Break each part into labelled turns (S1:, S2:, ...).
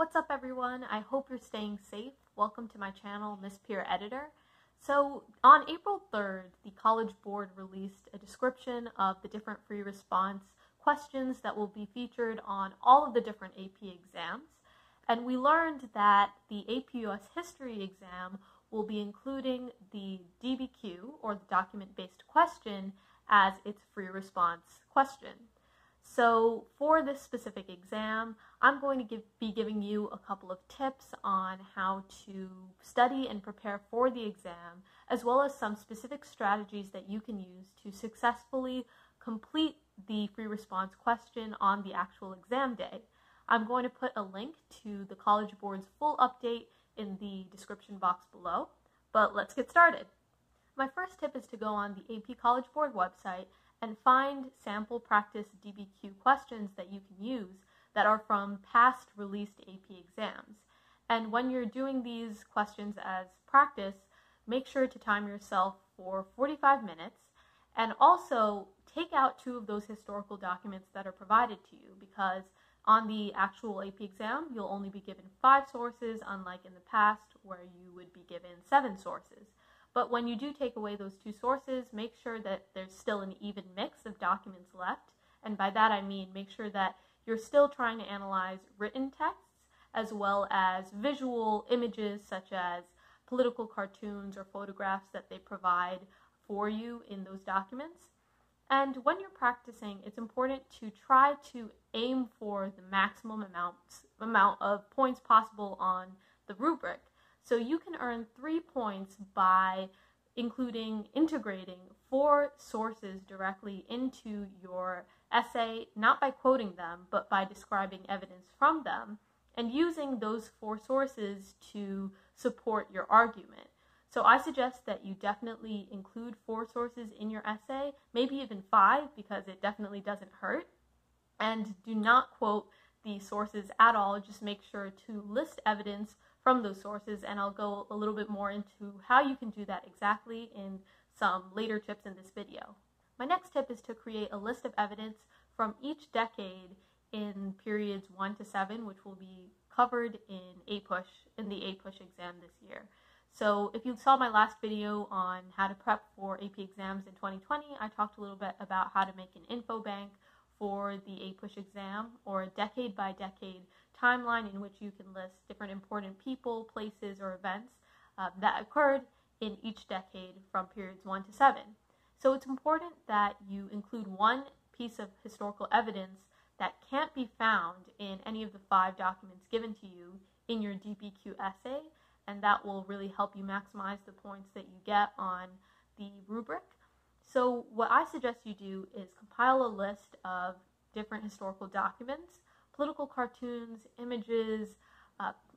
S1: What's up everyone? I hope you're staying safe. Welcome to my channel, Miss Peer Editor. So on April 3rd, the College Board released a description of the different free response questions that will be featured on all of the different AP exams. And we learned that the AP US History exam will be including the DBQ, or the document-based question, as its free response question. So for this specific exam, I'm going to be giving you a couple of tips on how to study and prepare for the exam, as well as some specific strategies that you can use to successfully complete the free response question on the actual exam day. I'm going to put a link to the College Board's full update in the description box below, but let's get started. My first tip is to go on the AP College Board website and find sample practice DBQ questions that you can use that are from past released AP exams. And when you're doing these questions as practice, make sure to time yourself for 45 minutes and also take out 2 of those historical documents that are provided to you, because on the actual AP exam, you'll only be given 5 sources, unlike in the past where you would be given 7 sources. But when you do take away those 2 sources, make sure that there's still an even mix of documents left. And by that I mean make sure that you're still trying to analyze written texts as well as visual images such as political cartoons or photographs that they provide for you in those documents. And when you're practicing, it's important to try to aim for the maximum amount of points possible on the rubric. So you can earn 3 points by integrating 4 sources directly into your essay, not by quoting them, but by describing evidence from them, and using those 4 sources to support your argument. So I suggest that you definitely include 4 sources in your essay, maybe even 5, because it definitely doesn't hurt. And do not quote the sources at all, just make sure to list evidence from those sources, and I'll go a little bit more into how you can do that exactly in some later tips in this video. My next tip is to create a list of evidence from each decade in periods 1 to 7, which will be covered in the APUSH exam this year. So if you saw my last video on how to prep for AP exams in 2020, I talked a little bit about how to make an info bank for the APUSH exam, or a decade by decade timeline in which you can list different important people, places, or events that occurred in each decade from periods 1 to 7. So it's important that you include 1 piece of historical evidence that can't be found in any of the 5 documents given to you in your DBQ essay, and that will really help you maximize the points that you get on the rubric. So what I suggest you do is compile a list of different historical documents, political cartoons, images,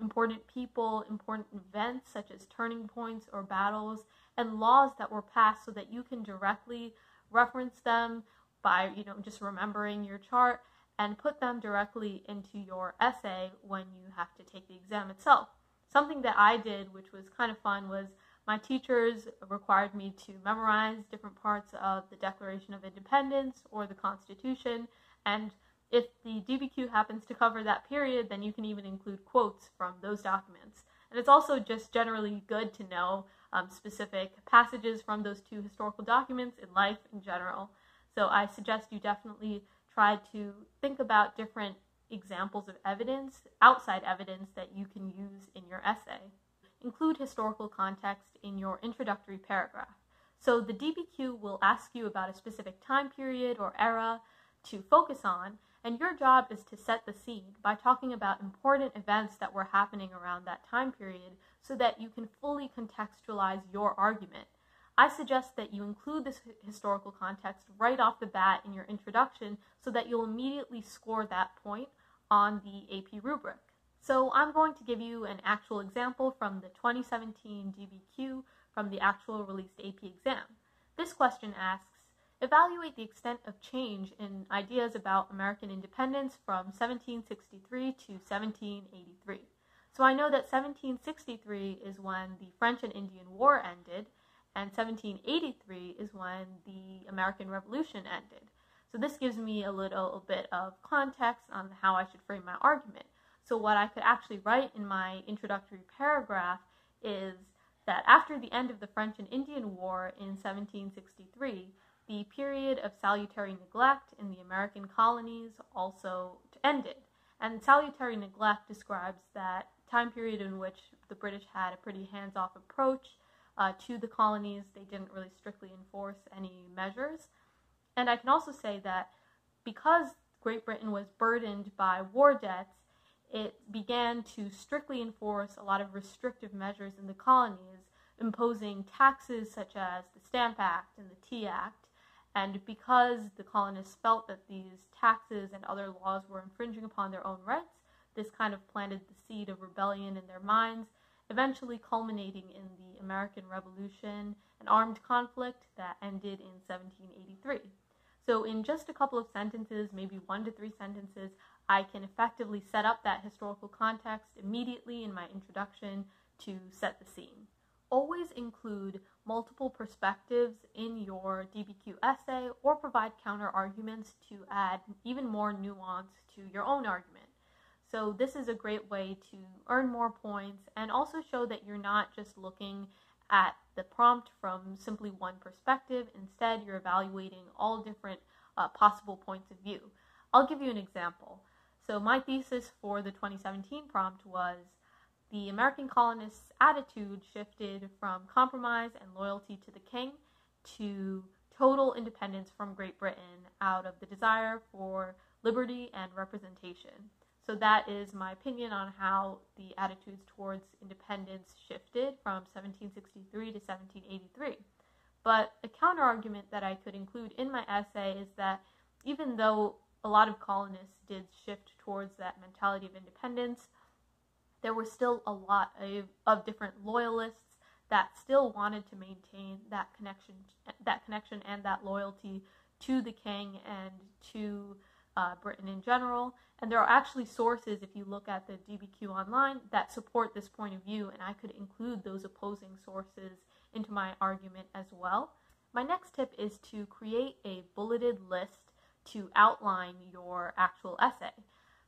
S1: important people, important events such as turning points or battles, and laws that were passed, so that you can directly reference them by just remembering your chart and put them directly into your essay when you have to take the exam itself. Something that I did, which was kind of fun, was my teachers required me to memorize different parts of the Declaration of Independence or the Constitution, and if the DBQ happens to cover that period, then you can even include quotes from those documents. And it's also just generally good to know specific passages from those 2 historical documents in life in general. So I suggest you definitely try to think about different examples of evidence, outside evidence, that you can use in your essay. Include historical context in your introductory paragraph. So the DBQ will ask you about a specific time period or era to focus on, and your job is to set the scene by talking about important events that were happening around that time period so that you can fully contextualize your argument. I suggest that you include this historical context right off the bat in your introduction so that you'll immediately score that point on the AP rubric. So I'm going to give you an actual example from the 2017 DBQ from the actual released AP exam. This question asks, evaluate the extent of change in ideas about American independence from 1763 to 1783. So I know that 1763 is when the French and Indian War ended, and 1783 is when the American Revolution ended. So this gives me a little bit of context on how I should frame my argument. So what I could actually write in my introductory paragraph is that after the end of the French and Indian War in 1763, the period of salutary neglect in the American colonies also ended. And salutary neglect describes that time period in which the British had a pretty hands-off approach to the colonies. They didn't really strictly enforce any measures. And I can also say that because Great Britain was burdened by war debts, it began to strictly enforce a lot of restrictive measures in the colonies, imposing taxes such as the Stamp Act and the Tea Act. And because the colonists felt that these taxes and other laws were infringing upon their own rights, this kind of planted the seed of rebellion in their minds, eventually culminating in the American Revolution, an armed conflict that ended in 1783. So in just a couple of sentences, maybe 1 to 3 sentences, I can effectively set up that historical context immediately in my introduction to set the scene. Always include multiple perspectives in your DBQ essay or provide counter-arguments to add even more nuance to your own argument. So this is a great way to earn more points and also show that you're not just looking at the prompt from simply one perspective. Instead, you're evaluating all different possible points of view. I'll give you an example. So my thesis for the 2017 prompt was the American colonists' attitude shifted from compromise and loyalty to the king to total independence from Great Britain out of the desire for liberty and representation. So that is my opinion on how the attitudes towards independence shifted from 1763 to 1783. But a counter-argument that I could include in my essay is that even though a lot of colonists did shift towards that mentality of independence, there were still a lot of different loyalists that still wanted to maintain that connection and that loyalty to the king and to Britain in general. And there are actually sources, if you look at the DBQ online, that support this point of view, and I could include those opposing sources into my argument as well. My next tip is to create a bulleted list to outline your actual essay.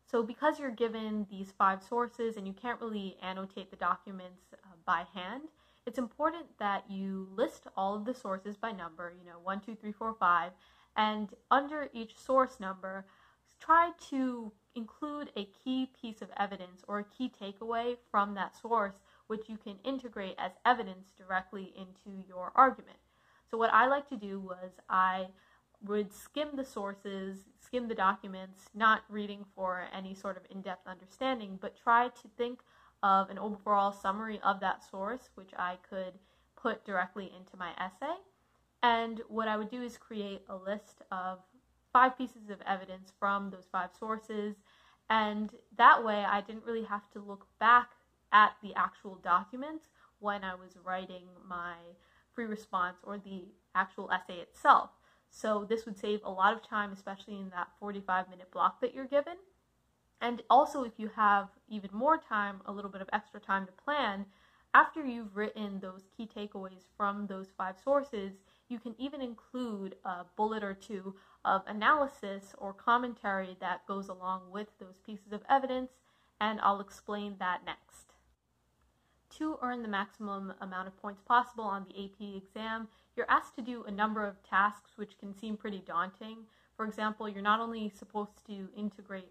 S1: So because you're given these 5 sources and you can't really annotate the documents by hand, it's important that you list all of the sources by number, 1, 2, 3, 4, 5, and under each source number, try to include a key piece of evidence or a key takeaway from that source, which you can integrate as evidence directly into your argument. So what I like to do was I would skim the sources, skim the documents, not reading for any sort of in-depth understanding, but try to think of an overall summary of that source, which I could put directly into my essay. And what I would do is create a list of 5 pieces of evidence from those 5 sources, and that way I didn't really have to look back at the actual documents when I was writing my free response or the actual essay itself. So this would save a lot of time, especially in that 45-minute block that you're given. And also, if you have even more time, a little bit of extra time to plan, after you've written those key takeaways from those 5 sources, you can even include a bullet or 2 of analysis or commentary that goes along with those pieces of evidence, and I'll explain that next. To earn the maximum amount of points possible on the AP exam, you're asked to do a number of tasks which can seem pretty daunting. For example, you're not only supposed to integrate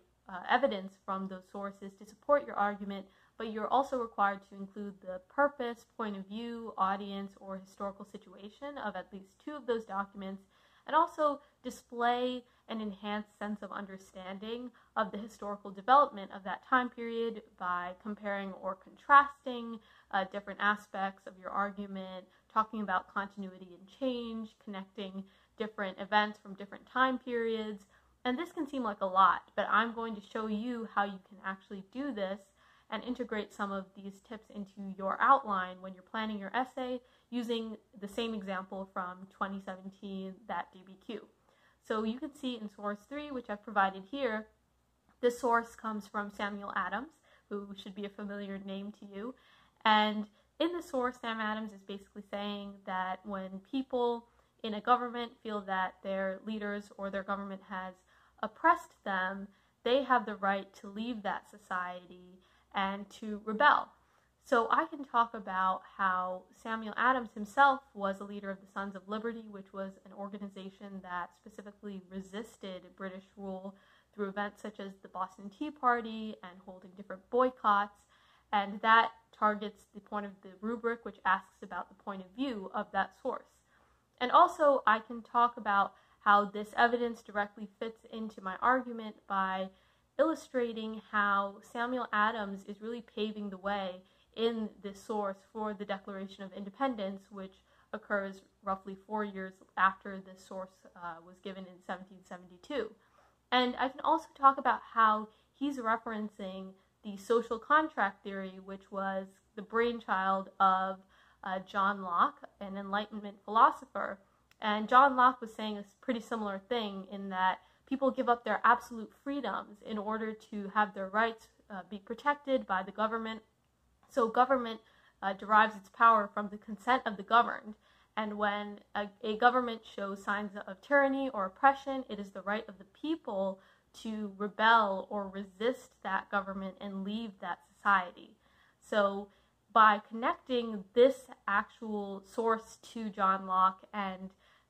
S1: evidence from those sources to support your argument, but you're also required to include the purpose, point of view, audience, or historical situation of at least 2 of those documents, and also display an enhanced sense of understanding of the historical development of that time period by comparing or contrasting different aspects of your argument, talking about continuity and change, connecting different events from different time periods. And this can seem like a lot, but I'm going to show you how you can actually do this and integrate some of these tips into your outline when you're planning your essay using the same example from 2017, that DBQ. So you can see in source 3, which I've provided here, this source comes from Samuel Adams, who should be a familiar name to you. And in the source, Sam Adams is basically saying that when people in a government feel that their leaders or their government has oppressed them, they have the right to leave that society and to rebel. So I can talk about how Samuel Adams himself was a leader of the Sons of Liberty, which was an organization that specifically resisted British rule through events such as the Boston Tea Party and holding different boycotts. And that targets the point of the rubric, which asks about the point of view of that source. And also, I can talk about how this evidence directly fits into my argument by illustrating how Samuel Adams is really paving the way in this source for the Declaration of Independence, which occurs roughly 4 years after this source was given in 1772. And I can also talk about how he's referencing the social contract theory, which was the brainchild of John Locke, an Enlightenment philosopher. And John Locke was saying a pretty similar thing in that people give up their absolute freedoms in order to have their rights be protected by the government. So government derives its power from the consent of the governed. And when a government shows signs of tyranny or oppression, it is the right of the people to rebel or resist that government and leave that society. So by connecting this actual source to John Locke and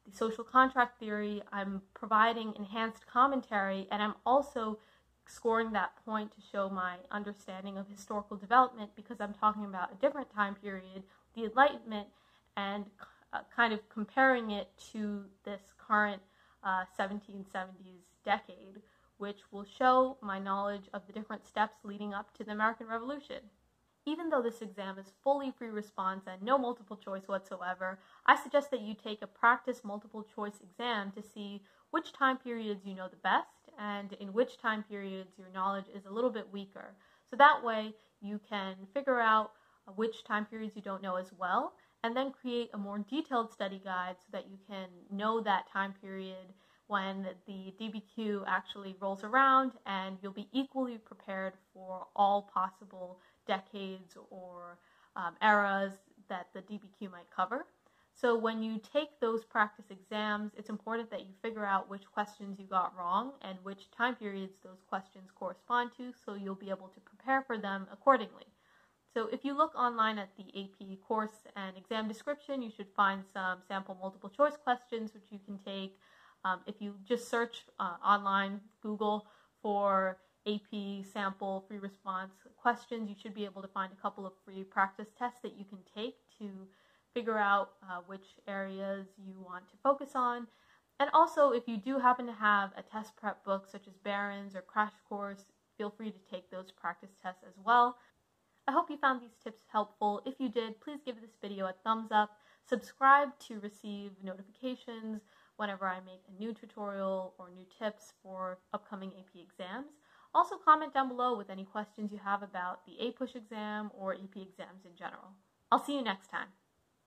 S1: the social contract theory, I'm providing enhanced commentary, and I'm also scoring that point to show my understanding of historical development, because I'm talking about a different time period, the Enlightenment, and kind of comparing it to this current 1770s decade, which will show my knowledge of the different steps leading up to the American Revolution. Even though this exam is fully free response and no multiple choice whatsoever, I suggest that you take a practice multiple choice exam to see which time periods you know the best and in which time periods your knowledge is a little bit weaker. So that way you can figure out which time periods you don't know as well, and then create a more detailed study guide so that you can know that time period when the DBQ actually rolls around, and you'll be equally prepared for all possible decades or eras that the DBQ might cover. So when you take those practice exams, it's important that you figure out which questions you got wrong and which time periods those questions correspond to, so you'll be able to prepare for them accordingly. So if you look online at the AP course and exam description, you should find some sample multiple choice questions which you can take. If you just search online, Google for AP sample free response questions, you should be able to find a couple of free practice tests that you can take to figure out which areas you want to focus on. And also, if you do happen to have a test prep book such as Barron's or Crash Course, feel free to take those practice tests as well. I hope you found these tips helpful. If you did, please give this video a thumbs up, subscribe to receive notifications whenever I make a new tutorial or new tips for upcoming AP exams. Also comment down below with any questions you have about the APUSH exam or AP exams in general. I'll see you next time.